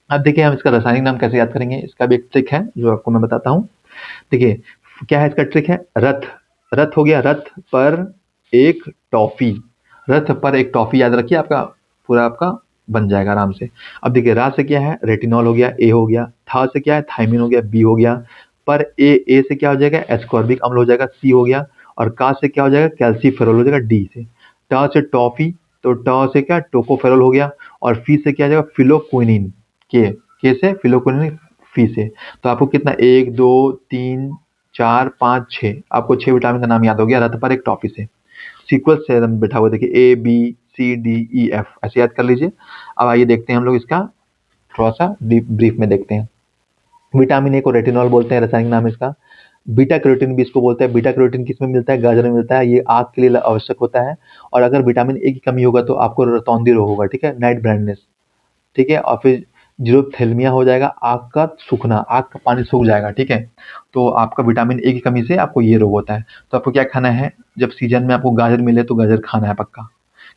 अब देखिए हम इसका रासायनिक नाम कैसे याद करेंगे, इसका भी एक ट्रिक है जो आपको मैं बताता हूँ। देखिए क्या है इसका ट्रिक है? रथ। रथ हो गया, रथ पर एक टॉफी। रथ पर एक टॉफी याद रखिए, आपका पूरा आपका बन जाएगा आराम से। अब देखिए रा से क्या है? रेटिनॉल हो गया, ए हो गया। था से क्या है? थाइमिन हो गया, बी हो गया। पर ए से क्या हो जाएगा? एस्कॉर्बिक अम्ल हो जाएगा, सी हो गया। और का से क्या हो जाएगा? कैल्सीफेरॉल हो जाएगा, डी से। ट से टॉफी, तो ट से क्या? टोकोफेरॉल हो गया। और फी से क्या आ जाएगा? फिलोक्विनिन, के से फिलोक्विनिन, फी से। तो आपको कितना, एक दो तीन चार पाँच छः, आपको 6 विटामिन का नाम याद हो गया रथ पर एक टॉफी से। सीक्वेंस से एकदम बैठा हुआ, देखिए A B C D E F ऐसे याद कर लीजिए। अब आइए देखते हैं हम लोग इसका थोड़ा सा ब्रीफ में देखते हैं। विटामिन ए को रेटिनॉल बोलते हैं, रासायनिक नाम इसका। बीटा कैरोटीन भी इसको बोलते हैं। बीटा कैरोटीन किसमें मिलता है? गाजर में मिलता है, ये आँख के लिए आवश्यक होता है। और अगर विटामिन ए की कमी होगा तो आपको रतौंधी रोग होगा, ठीक है, नाइट ब्लाइंडनेस, ठीक है। और फिर जीरोथेल्मिया हो जाएगा, आँख का सूखना, आँख का पानी सूख जाएगा, ठीक है। तो आपका विटामिन ए की कमी से आपको ये रोग होता है। तो आपको क्या खाना है? जब सीजन में आपको गाजर मिले तो गाजर खाना है पक्का,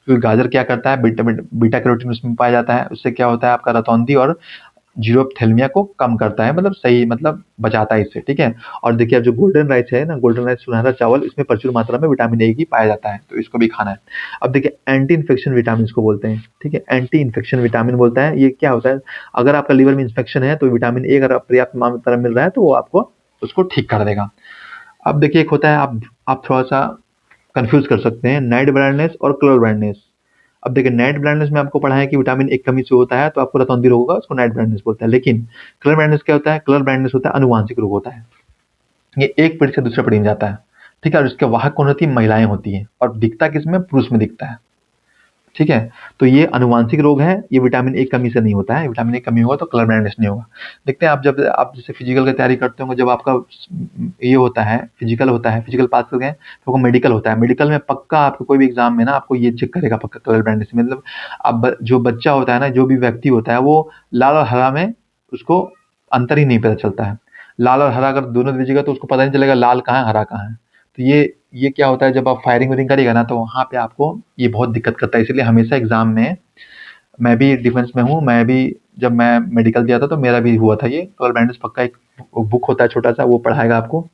क्योंकि गाजर क्या करता है? बीटा कैरोटीन उसमें पाया जाता है, उससे क्या होता है आपका रतौंधी और जीरोथेल्मिया को कम करता है, मतलब सही मतलब बचाता है इससे, ठीक है। और देखिए अब जो गोल्डन राइस है ना, गोल्डन राइस सुनहरा चावल, इसमें प्रचुर मात्रा में विटामिन ए की पाया जाता है, तो इसको भी खाना है। अब देखिए एंटी इन्फेक्शन विटामिन इसको बोलते हैं, ठीक है, एंटी इन्फेक्शन विटामिन बोलता है। ये क्या होता है? अगर आपका लीवर में इन्फेक्शन है तो विटामिन ए अगर पर्याप्त मात्रा में मिल रहा है तो वो आपको उसको ठीक कर देगा। अब देखिए एक होता है, आप थोड़ा सा कंफ्यूज कर सकते हैं, नाइट ब्लाइंडनेस और कलर ब्लाइंडनेस। अब देखिए नाइट ब्लाइंडनेस में आपको पढ़ा है कि विटामिन ए कमी से होता है तो आपको रतौंधी रोग होगा, उसको नाइट ब्लाइंडनेस बोलते हैं। लेकिन कलर ब्लाइंडनेस क्या होता है? कलर ब्लाइंडनेस होता है अनुवांशिक रोग होता है, ये एक पीढ़ी से दूसरे पीढ़ी में जाता है, ठीक है। और इसके वाहक कौन होती है? महिलाएं होती हैं, और दिखता किसमें? पुरुष में दिखता है, ठीक है। तो ये अनुवांशिक रोग है, ये विटामिन ए कमी से नहीं होता है। विटामिन ए कमी होगा तो कलर ब्लाइंडनेस नहीं होगा। देखते हैं आप जब आप जैसे फिजिकल की तैयारी करते होंगे, जब आपका ये होता है फिजिकल होता है, फिजिकल पास कर गए तो आपको मेडिकल होता है। मेडिकल में पक्का आपको कोई भी एग्जाम में ना आपको ये चेक करेगा पक्का, कलर ब्लाइंडनेस मतलब अब जो बच्चा होता है ना, जो भी व्यक्ति होता है, वो लाल और हरा में उसको अंतर ही नहीं पता चलता है। लाल और हरा अगर दोनों दीजिएगा तो उसको पता नहीं चलेगा लाल कहाँ है हरा कहाँ है। तो ये क्या होता है, जब आप फायरिंग वायरिंग करिएगा ना तो वहाँ पे आपको ये बहुत दिक्कत करता है। इसलिए हमेशा एग्जाम में, मैं भी डिफेंस में हूँ, मैं भी जब मैं मेडिकल दिया था तो मेरा भी हुआ था ये। कलर ब्लाइंडनेस पक्का एक बुक होता है छोटा सा, वो पढ़ाएगा आपको,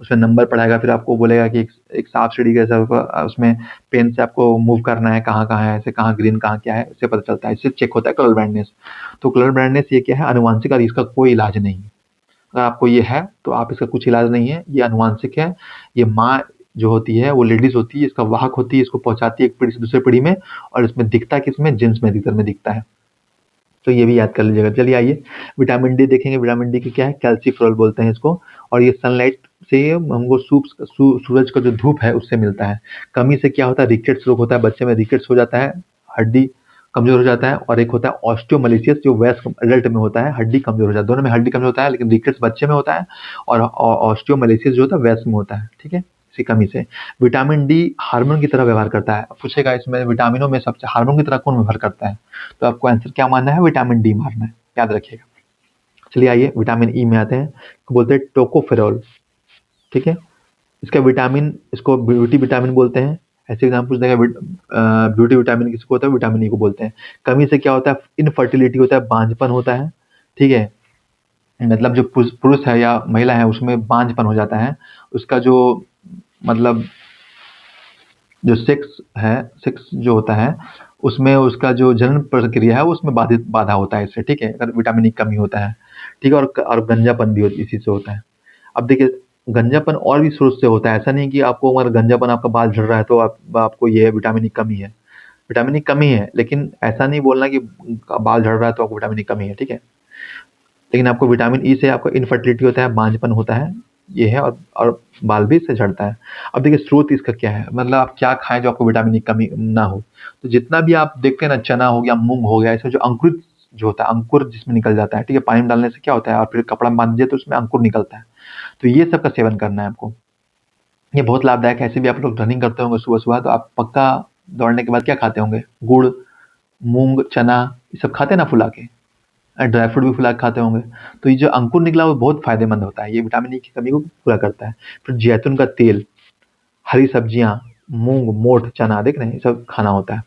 उसमें नंबर पढ़ाएगा, फिर आपको बोलेगा कि एक सांप सीढ़ी कैसा होगा, उसमें पेन से आपको मूव करना है, कहाँ कहाँ है, ऐसे कहाँ ग्रीन कहाँ क्या है, उससे पता चलता है, इससे चेक होता है कलर ब्लाइंडनेस। तो कलर ब्लाइंडनेस ये क्या है? अनुवांशिक, और इसका कोई इलाज नहीं है। अगर आपको ये है तो आप इसका कुछ इलाज नहीं है, ये अनुवांशिक है। ये माँ जो होती है वो लेडीज होती है, इसका वाहक होती है, इसको पहुंचाती है एक पीढ़ी से दूसरे पीढ़ी में, और इसमें दिखता किसमें? जीन्स में अधिकतर में दिखता है। तो ये भी याद कर लीजिएगा। चलिए आइए विटामिन डी देखेंगे। विटामिन डी की क्या है? कैल्सीफेरॉल बोलते हैं इसको। और ये सनलाइट से हमको सूरज का जो धूप है उससे मिलता है। कमी से क्या होता है? रिकेट्स रोग होता है, बच्चे में रिकेट्स हो जाता है, हड्डी कमजोर हो जाता है। और एक होता है ऑस्टियोमलेसियस जो वयस्क एडल्ट में होता है, हड्डी कमजोर हो जाता है। दोनों में हड्डी कमजोर होता है, लेकिन रिकेट्स बच्चे में होता है, और ऑस्टियोमलेसियस जो होता है वयस्क में होता है, ठीक है, इसी कमी से। विटामिन डी हार्मोन की तरह व्यवहार करता है। पूछेगा इसमें विटामिनों में सबसे हार्मोन की तरह कौन व्यवहार करता है, तो आपको आंसर क्या मानना है? विटामिन डी मारना है, याद रखिएगा। चलिए आइए विटामिन ई में आते हैं, बोलते हैं टोकोफेरॉल, ठीक है। इसका विटामिन, इसको ब्यूटी विटामिन बोलते हैं। ऐसे एग्जाम पूछ देगा, ब्यूटी विटामिन किसको होता है? विटामिन ई को बोलते हैं। कमी से क्या होता है? इनफर्टिलिटी होता है, बांझपन होता है, ठीक है। मतलब जो पुरुष है या महिला है उसमें बांझपन हो जाता है, उसका जो मतलब जो सेक्स जो होता है, उसमें उसका जो जनन प्रक्रिया है, उसमें बाधा होता है इससे, ठीक है? अगर विटामिन ई कमी होता है, ठीक है? और गंजापन भी इसी से होता है। अब देखिए, गंजापन और भी स्रोत से होता है, ऐसा नहीं कि आपको अगर गंजापन आपका बाल झड़ रहा है तो आपको ये विटामिन ई कमी है। विटामिन ई कमी है, लेकिन ऐसा नहीं बोलना कि बाल झड़ रहा है तो आपको विटामिन ई कमी है, ठीक है? लेकिन आपको विटामिन ई से आपको इनफर्टिलिटी होता है, बांझपन होता है, ये है, और बाल भी इससे झड़ता है। अब देखिए स्रोत इसका क्या है, मतलब आप क्या खाएँ जो आपको विटामिन ई कमी ना हो? तो जितना भी आप देखते हैं ना, चना हो गया, मूँग हो गया, इसमें जो अंकुरित जो होता है, अंकुर जिसमें निकल जाता है, ठीक है? पानी में डालने से क्या होता है, और फिर कपड़ा में बांध दीजिए तो उसमें अंकुर निकलता है। तो ये सब का सेवन करना है आपको। ये बहुत लाभदायक है। ऐसे भी आप लोग रनिंग करते होंगे सुबह-सुबह, तो आप पक्का दौड़ने के बाद क्या खाते होंगे? गुड़, मूँग, चना, ये सब खाते हैं ना फुला के? ड्राई फ्रूट भी फुला के खाते होंगे। तो ये जो अंकुर निकला वो बहुत फ़ायदेमंद होता है, ये विटामिन ई की कमी को पूरा करता है। फिर जैतून का तेल, हरी सब्जियाँ, मूँग, मोठ, चना, देख रहे हैं? ये सब खाना होता है।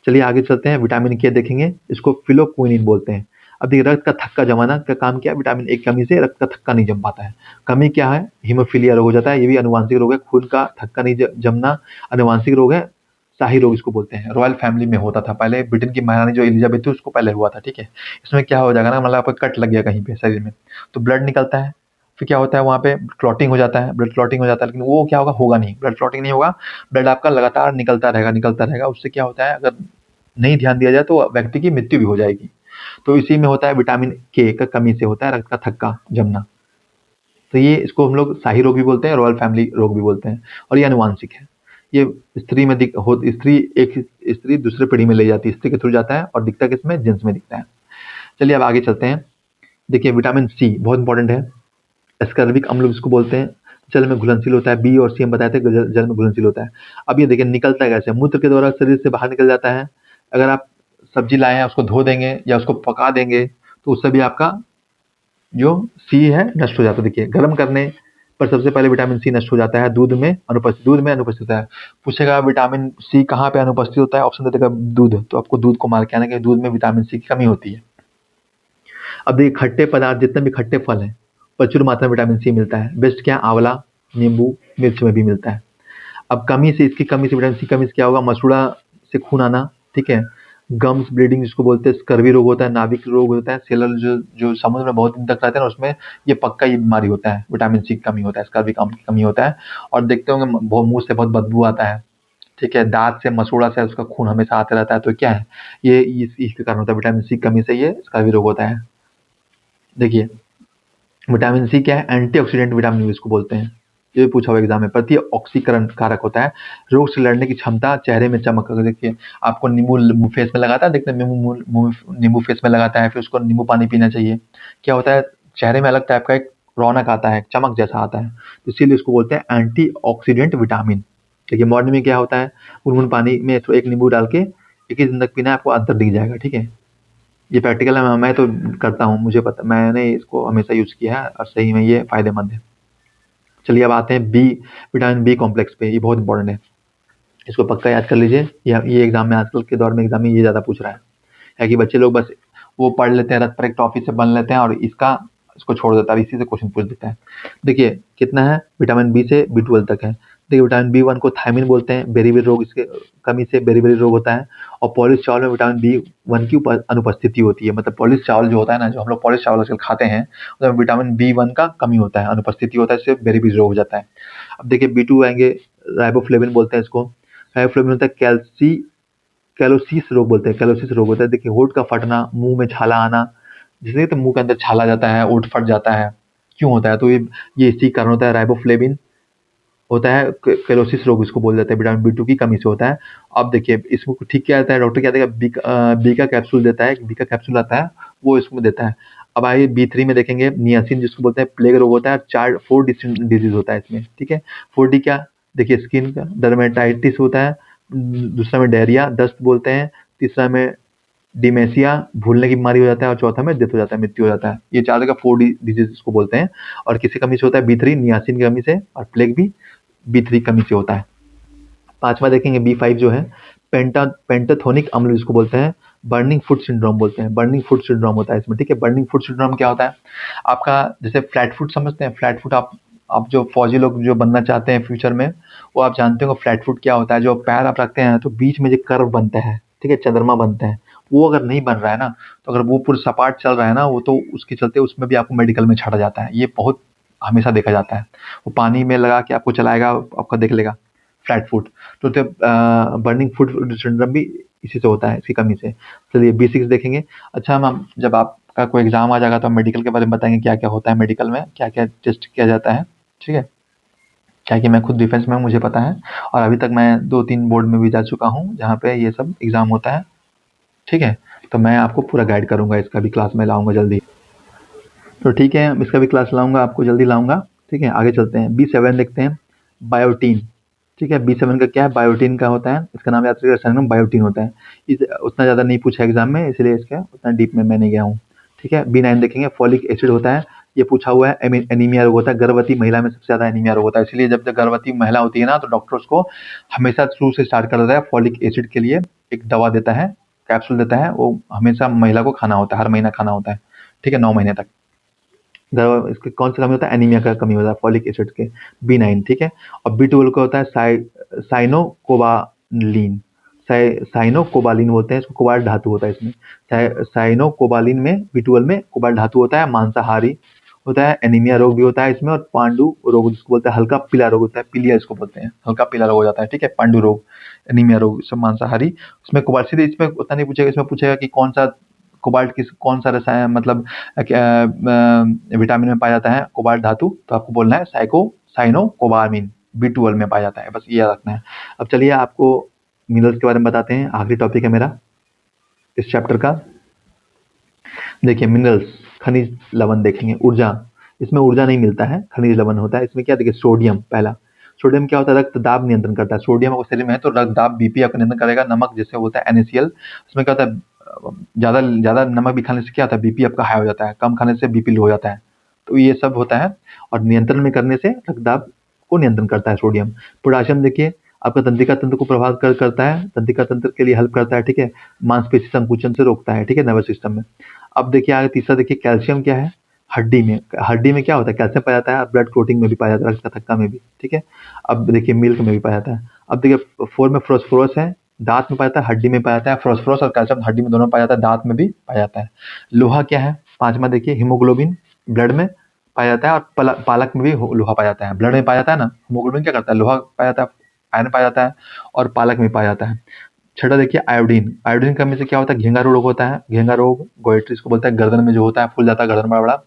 चलिए आगे चलते हैं, विटामिन के देखेंगे, इसको फिलोक्विनिन बोलते हैं। अब देखिए, रक्त का थक्का जमाना का काम क्या है? विटामिन ए की कमी से रक्त का थक्का नहीं जम पाता है। कमी क्या है? हीमोफीलिया रोग हो जाता है, ये भी आनुवांशिक रोग है, खून का थक्का नहीं जमना आनुवांशिक रोग है, शाही रोग इसको बोलते हैं। रॉयल फैमिली में होता था पहले, ब्रिटेन की महारानी जो एलिजाबेथ थी उसको पहले हुआ था, ठीक है? इसमें क्या हो जाएगा ना, मतलब आपको कट लग गया कहीं पे शरीर में, तो ब्लड निकलता है, फिर क्या होता है वहाँ पे क्लॉटिंग हो जाता है, ब्लड क्लॉटिंग हो जाता है, लेकिन वो क्या होगा? होगा नहीं, ब्लड क्लॉटिंग नहीं होगा, ब्लड आपका लगातार निकलता रहेगा, उससे क्या होता है, अगर नहीं ध्यान दिया जाए तो व्यक्ति की मृत्यु भी हो जाएगी। तो इसी में होता है विटामिन के का कमी से होता है रक्त का थक्का जमना। तो ये इसको हम लोग शाही रोग भी बोलते हैं, रॉयल फैमिली रोग भी बोलते हैं, और ये आनुवांशिक है। ये स्त्री में स्त्री दूसरे पीढ़ी में ले जाती है, स्त्री के थ्रू जाता है, और दिखता किसमें? जेंट्स में दिखता है। चलिए अब आगे चलते हैं। देखिए विटामिन सी बहुत इंपॉर्टेंट है, एस्कॉर्बिक अम्ल जिसको बोलते हैं, जल में घुलनशील होता है, बी और सी हम बताए थे, जल में घुलनशील होता है। अब ये देखिए निकलता है कैसे? मूत्र के द्वारा शरीर से बाहर निकल जाता है। अगर आप सब्जी लाए हैं, उसको धो देंगे या उसको पका देंगे, तो उससे भी आपका जो सी है नष्ट हो जाता है। देखिए गर्म करने पर सबसे पहले विटामिन सी नष्ट हो जाता है, दूध में अनुपस्थित होता है। पूछेगा विटामिन सी कहाँ पे अनुपस्थित होता है? ऑप्शन दे देगा दूध, तो आपको दूध को मार के आना कि दूध में विटामिन सी की कमी होती है। अब देखिए खट्टे पदार्थ, जितने भी खट्टे फल हैं, प्रचुर मात्रा में विटामिन सी मिलता है। बेस्ट क्या है? आंवला, नींबू, मिर्च में भी मिलता है। अब इसकी कमी से, विटामिन सी की कमी से क्या होगा? मसूड़ा से खून आना, ठीक है? गम्स ब्लीडिंग जिसको बोलते हैं, स्कर्वी रोग होता है, नाभिक रोग होता है, सेलर जो जो समुद्र में बहुत दिन तक रहते हैं ना, उसमें ये पक्का ये बीमारी होता है, विटामिन सी की कमी होता है, स्कर्वी की कमी होता है। और देखते होंगे मुंह से बहुत बदबू आता है, ठीक है? दांत से, मसूड़ा से उसका खून हमेशा आता रहता है, तो क्या है? ये इसके कारण होता है, विटामिन सी की कमी से ये स्कर्वी रोग होता है। देखिए विटामिन सी क्या है? एंटीऑक्सीडेंट विटामिन इसको बोलते हैं। ये भी पूछा हुआ एग्जाम में, प्रति ऑक्सीकरण कारक होता है, रोग से लड़ने की क्षमता, चेहरे में चमक। अगर देखिए आपको नींबू फेस में लगाता है, देखते हैं नींबू फेस में लगाता है, फिर उसको नींबू पानी पीना चाहिए। क्या होता है? चेहरे में अलग टाइप का एक रौनक आता है, चमक जैसा आता है, तो इसीलिए इसको बोलते हैं एंटीऑक्सीडेंट विटामिन। देखिए मॉर्निंग में क्या होता है? गुनगुन पानी में एक नींबू डाल के 21 दिन तक पीना है, आपको अंतर दिख जाएगा, ठीक है? ये प्रैक्टिकल है, मैं तो करता हूँ, मुझे पता, मैंने इसको हमेशा यूज़ किया है और सही में ये फ़ायदेमंद है। चलिए अब आते हैं विटामिन बी कॉम्प्लेक्स पे, ये बहुत इंपॉर्टेंट है, इसको पक्का याद कर लीजिए। ये एग्जाम में, आजकल के दौर में एग्जाम में ये ज़्यादा पूछ रहा है कि बच्चे लोग बस वो पढ़ लेते हैं, रट पर एक टॉपिक से बन लेते हैं, और इसको छोड़ देता है, इसी से क्वेश्चन पूछ देता है। देखिए कितना है? विटामिन बी से बी 12 तक है। देखिए विटामिन बी 1 को थायमिन बोलते हैं, बेरी-बेरी रोग, इसके कमी से बेरी-बेरी रोग होता है। और पॉलिश चावल में विटामिन बी 1 की अनुपस्थिति होती है, मतलब पॉलिश चावल जो होता है ना, जो हम लोग पॉलिश चावल आजकल खाते हैं, उसमें विटामिन बी 1 का कमी होता है, अनुपस्थिति होता है, इससे बेरी-बेरी रोग हो जाता है। अब देखिए बी 2 आएंगे, राइबोफ्लेविन बोलते हैं इसको। राइबोफ्लेविन होता है कैलोसिस रोग बोलते हैं, कैलोसिस रोग होता है। देखिए होंठ का फटना, मुंह में छाला आना, जिससे तो मुंह के अंदर छाला जाता है, होंठ फट जाता है, क्यों होता है? तो ये इसी कारण होता है, राइबोफ्लेविन होता है, कैलोसिस रोग इसको बोल जाते हैं, विटामिन बी 2 की कमी से होता है। अब देखिए इसको ठीक क्या आता है, डॉक्टर क्या देगा? बी का कैप्सूल देता है, बी का कैप्सूल आता है, वो इसको देता है। अब आइए बी 3 में देखेंगे, नियासिन जिसको बोलते हैं, प्लेग रोग होता है, 4 डिस्टिंक्ट डिजीज होता है इसमें, ठीक है? 4D क्या? देखिए स्किन का डर्मेटाइटिस होता है, दूसरा में डायरिया, दस्त बोलते हैं, तीसरा में डिमेंशिया, भूलने की बीमारी हो जाता है, और चौथा में डेथ हो जाता है, मृत्यु हो जाता है। ये 4 का 4D डिजीज इसको बोलते हैं। और किसी कमी से होता है? बी 3 नियासिन की कमी से, और प्लेग भी बी 3 कमी से होता है। पांचवा देखेंगे बी 5 जो है, पेंटाथोनिक अम्ल जिसको बोलते हैं, बर्निंग फूड सिंड्रोम बोलते हैं, बर्निंग फूड सिंड्रोम होता है इसमें, ठीक है? बर्निंग फूड सिंड्रोम क्या होता है? आपका जैसे फ्लैट फुट समझते हैं, फ्लैट फुट आप आप जो फौजी लोग जो बनना चाहते हैं फ्यूचर में, वो आप जानते हो फ्लैट फुट क्या होता है। जो पैर आप रखते हैं तो बीच में जो कर्व बनता है, ठीक है, चंद्रमा बनते हैं, वो अगर नहीं बन रहा है ना, तो अगर वो पूरा सपाट चल रहा है ना, वो तो उसके चलते उसमें भी आपको मेडिकल में छाड़ा जाता है। ये बहुत हमेशा देखा जाता है। वो पानी में लगा के आपको चलाएगा, आपका देख लेगा फ्लैट फुट। तो बर्निंग फुट सिंड्रोम भी इसी से होता है, इसकी कमी से। चलिए B6 देखेंगे। अच्छा मैम, जब आपका कोई एग्जाम आ जाएगा तो हम मेडिकल के बारे में बताएंगे क्या क्या होता है मेडिकल में, क्या क्या टेस्ट किया जाता है, ठीक है। क्या कि मैं खुद डिफेंस में हूँ, मुझे पता है, और अभी तक मैं 2-3 बोर्ड में भी जा चुका हूँ जहाँ पे ये सब एग्जाम होता है, ठीक है। तो मैं आपको पूरा गाइड करूंगा, इसका भी क्लास में लाऊंगा जल्दी। तो ठीक है, इसका भी क्लास लाऊंगा, आपको जल्दी लाऊंगा, ठीक है। आगे चलते हैं, B7 देखते हैं, बायोटीन, ठीक है। B7 का क्या है, बायोटीन का होता है, इसका नाम याद रखिएगा, इसका नाम बायोटीन होता है। उतना ज़्यादा नहीं पूछा एग्जाम में, इसलिए इसका उतना डीप में मैं नहीं गया हूँ, ठीक है। B9 देखेंगे, फॉलिक एसिड होता है, ये पूछा हुआ है। एनीमिया रोग होता है, गर्भवती महिला में सबसे ज़्यादा एनीमिया रोग होता है, इसलिए जब गर्भवती महिला होती है ना, तो डॉक्टर उसको हमेशा शुरू से स्टार्ट कर देता है फॉलिक एसिड के लिए एक दवा देता है, कैप्सूल देता है, वो हमेशा महिला को खाना होता है, हर महीना खाना होता है, ठीक है, 9 महीने तक। इसके कौन सा कमी होता है, एनीमिया का कमी होता है फॉलिक एसिड के, B9, ठीक है। और B12 का होता है साइनोकोबालिन, साइनोकोबालिन बोलते हैं इसको, कोबाल्ट धातु होता है इसमें। साइनोकोबालिन में B12 में कोबाल्ट धातु होता है, मांसाहारी होता है, एनीमिया रोग भी होता है इसमें, और पांडु रोग जिसको बोलते हैं, हल्का पीला रोग होता है, पीलिया इसको बोलते हैं, हल्का पीला रोग हो जाता है, ठीक है। पांडु रोग, एनीमिया रोग, सब मांसाहारी। उसमें कोबाल्ट सीधे इसमें उतना नहीं पूछेगा, इसमें पूछेगा कि कौन सा कोबाल्ट किस कौन सा रसायन मतलब विटामिन में पाया जाता है कोबाल्ट धातु, तो आपको बोलना है साइनोकोबामिन, B12 में पाया जाता है, बस ये याद रखना है। अब चलिए आपको मिनरल्स के बारे में बताते हैं, आखिरी टॉपिक है मेरा इस चैप्टर का। देखिए मिनरल्स, खनिज लवण देखेंगे, ऊर्जा, इसमें ऊर्जा नहीं मिलता है, खनिज लवण होता है। इसमें क्या देखिए, सोडियम पहला, सोडियम क्या होता है, रक्त दाब नियंत्रण करता है। सोडियम अगर शरीर में है तो रक्त दाब BP आपका नियंत्रण करेगा। नमक जिसे बोलता है NaCl, इसमें क्या होता है, ज़्यादा ज़्यादा नमक भी खाने से क्या होता है, BP आपका हाई हो जाता है, कम खाने से BP लो हो जाता है, तो ये सब होता है। और नियंत्रण में करने से रक्त दाब को नियंत्रण करता है सोडियम। पोटाशियम देखिए, आपका तंत्रिका तंत्र को प्रभावित करता है, तंत्रिका तंत्र के लिए हेल्प करता है, ठीक है। मांसपेशी संकुचन से रोकता है, ठीक है, नर्वस सिस्टम में। अब देखिए आगे तीसरा देखिए, कैल्शियम क्या है, हड्डी में क्या होता है, कैल्शियम पाया जाता है, ब्लड क्लोटिंग में भी पाया जाता है, रक्त का थक्का में भी, ठीक है। अब देखिए मिल्क में भी पाया जाता है। अब देखिए 4 में फास्फोरस है, दांत में पाया जाता है, हड्डी में पाया जाता है, फास्फोरस और कैल्शियम हड्डी में दोनों पाया जाता है, दांत में भी पाया जाता है। लोहा क्या है, 5वां देखिए, हीमोग्लोबिन, ब्लड में पाया जाता है, और पालक में भी लोहा पाया जाता है। ब्लड में पाया जाता है ना, हीमोग्लोबिन क्या करता है, लोहा पाया जाता है, आयरन पाया जाता है, और पालक में पाया जाता है। छठा देखिए आयोडीन, आयोडीन कमी से क्या होता है, घेंगा रोग होता है, घेंगा रोग गोइट्री इसको बोलता है, गर्दन में जो होता है फूल जाता है, गर्दन बड़ा बड़ा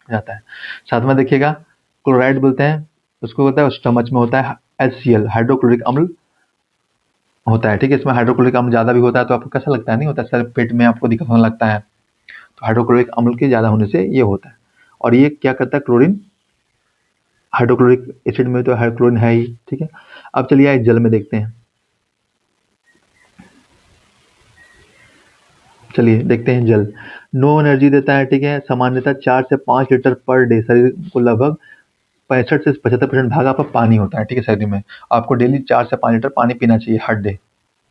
जाता है। सातवां देखिएगा, क्लोराइड बोलते हैं, उसको बोलता है स्टमच में होता है, HCl हाइड्रोक्लोरिक अम्ल होता है, ठीक है। इसमें हाइड्रोक्लोरिक अम्ल ज़्यादा भी होता है तो आपको कैसा लगता है, नहीं होता है, सर पेट में आपको दिक्कत होने लगता है, तो हाइड्रोक्लोरिक अम्ल के ज़्यादा होने से ये होता है। और ये क्या करता है, क्लोरीन, हाइड्रोक्लोरिक एसिड में तो हाइड्रोक्लोरीन है ही, ठीक है। अब चलिए आइए जल में देखते हैं, चलिए देखते हैं जल। नो एनर्जी देता है, ठीक है, सामान्यतः 4 से 5 लीटर पर डे, शरीर को लगभग 65 से 75% भाग आपका पानी होता है, ठीक है। शरीर में आपको डेली 4 से 5 लीटर पानी पीना चाहिए हर डे,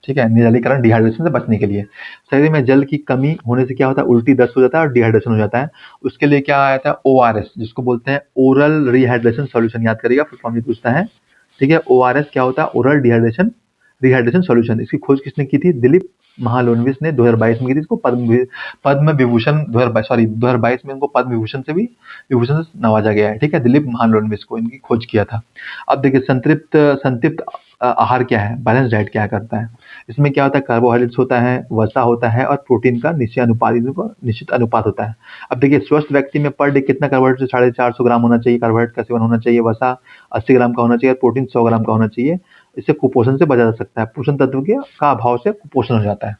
ठीक है, निर्जलीकरण डिहाइड्रेशन से बचने के लिए। शरीर में जल की कमी होने से क्या होता है, उल्टी दस्त हो जाता है और डिहाइड्रेशन हो जाता है। उसके लिए क्या आता है, ORS, जिसको बोलते हैं ओरल रिहाइड्रेशन सॉल्यूशन, याद करिएगा, फिर फॉर्म पूछता है, ठीक है। ORS क्या होता है, ओरल डिहाइड्रेशन रिहाइड्रेशन सॉल्यूशन। इसकी खोज किसने की थी, दिलीप महालनोबिस ने 2022 में की थी। इसको पद्म विभूषण 2022 में इनको पद्म विभूषण से भी विभूषण से नवाजा गया है, ठीक है। दिलीप महालनोबिस को इनकी खोज किया था। अब देखिए संतृप्त संतृप्त आहार क्या है, बैलेंस डाइट क्या करता है, इसमें क्या होता है, कार्बोहाइड्रेट्स होता है, वसा होता है, और प्रोटीन का निश्चित अनुपात होता है। अब देखिए स्वस्थ व्यक्ति में पर डे कितना कार्बोहाइड्रेट, 450 ग्राम होना चाहिए, कार्बोहाइड्रेट का सेवन होना चाहिए, वसा 80 ग्राम का होना चाहिए, और प्रोटीन 100 ग्राम का होना चाहिए। इससे कुपोषण से बचा जा सकता है, पोषण तत्व के का अभाव से कुपोषण हो जाता है।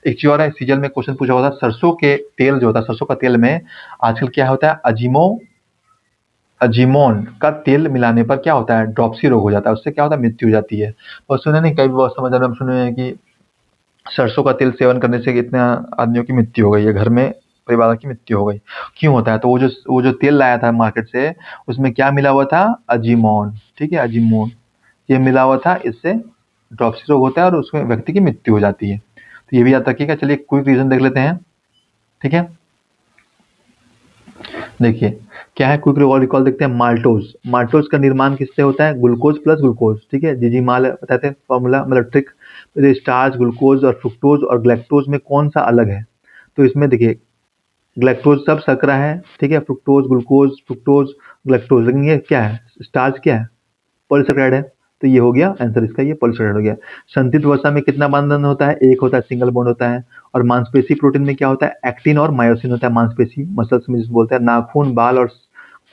एक चीज और है, सीजल में क्वेश्चन पूछा होता है, सरसों के तेल जो होता है, सरसों का तेल में आजकल क्या होता है, अजीमोन का तेल मिलाने पर क्या होता है, ड्रॉप्सी रोग हो जाता है, उससे क्या होता है, मृत्यु हो जाती है। और सुने नहीं, कई बहुत समाचार में हम सुने हैं कि सरसों का तेल सेवन करने से कितने आदमियों की मृत्यु हो गई है, घर में परिवार की मृत्यु हो गई। क्यों होता है, तो वो जो तेल लाया था मार्केट से, उसमें क्या मिला हुआ था, अजीमोन, ठीक है, अजीमोन ये मिला हुआ था, इससे ड्रॉप्सी रोग होता है और उसमें व्यक्ति की मृत्यु हो जाती है। तो ये भी याद रखिएगा। चलिए क्विक रीजन देख लेते हैं, ठीक है। देखिए, क्या है क्विक रिकॉल देखते हैं। माल्टोज़, माल्टोज़ का निर्माण किससे होता है? ग्लूकोज़ प्लस ग्लूकोज़, ठीक है? जीजीमाल बताते हैं फ़ॉर्मूला, मतलब ट्रिक। स्टार्च, ग्लूकोज़ और फ्रुक्टोज़ और गैलेक्टोज़ में कौन-सा अलग है? तो इसमें देखिए, गैलेक्टोज़ सब शर्करा है, ठीक है? फ्रुक्टोज़, ग्लूकोज़, फ्रुक्टोज़, गैलेक्टोज़, लेकिन ये क्या है? स्टार्च क्या है? पॉलीसैकेराइड है। तो ये हो गया आंसर इसका, ये पॉलीसैकेराइड हो गया। संतृप्त वसा में कितना बंधन होता है? एक होता है, सिंगल बॉन्ड होता है। और मांसपेशी प्रोटीन में क्या होता है? एक्टिन और मायोसिन होता है। मांसपेशी, मसल्स में जिसे बोलते हैं। नाखून, बाल और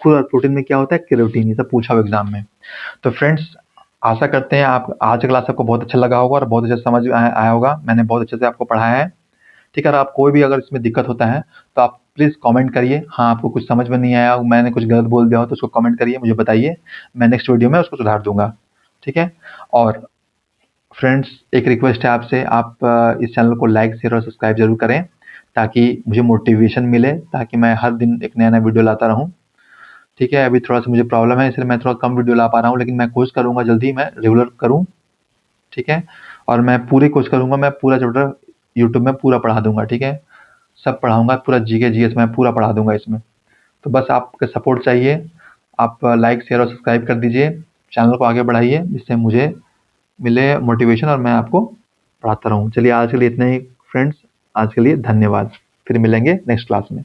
खुर और प्रोटीन में क्या होता है? केराटिन। ये सब पूछा हुआ एग्जाम में। तो फ्रेंड्स, आशा करते हैं आप आज का क्लास आपको बहुत अच्छा लगा होगा और बहुत अच्छे से समझ में आया होगा। मैंने बहुत अच्छे से आपको पढ़ाया है, ठीक है? और आप कोई भी अगर इसमें दिक्कत होता है तो आप प्लीज़ कमेंट करिए। हाँ, आपको कुछ समझ में नहीं आया, मैंने कुछ गलत बोल दिया हो तो उसको कमेंट करिए, मुझे बताइए। मैं नेक्स्ट वीडियो में उसको सुधार दूँगा, ठीक है? और फ्रेंड्स, एक रिक्वेस्ट है आपसे, आप इस चैनल को लाइक, शेयर और सब्सक्राइब ज़रूर करें, ताकि मुझे मोटिवेशन मिले, ताकि मैं हर दिन एक नया-नया वीडियो लाता रहूँ, ठीक है? अभी थोड़ा-सा मुझे प्रॉब्लम है, इसलिए मैं थोड़ा कम वीडियो ला पा रहा हूँ, लेकिन मैं कोशिश करूँगा जल्दी मैं रेगुलर करूँ, ठीक है? और मैं पूरी कोशिश करूँगा, मैं पूरा चैप्टर यूट्यूब में पूरा पढ़ा दूँगा, ठीक है? सब पढ़ाऊँगा, पूरा जीके, जीएस मैं पूरा पढ़ा दूँगा इसमें। तो बस आपका सपोर्ट चाहिए। आप लाइक, शेयर और सब्सक्राइब कर दीजिए, चैनल को आगे बढ़ाइए, जिससे मुझे मिले मोटिवेशन और मैं आपको पढ़ाता रहूँ। चलिए आज के लिए इतना ही फ्रेंड्स, आज के लिए धन्यवाद। फिर मिलेंगे नेक्स्ट क्लास में।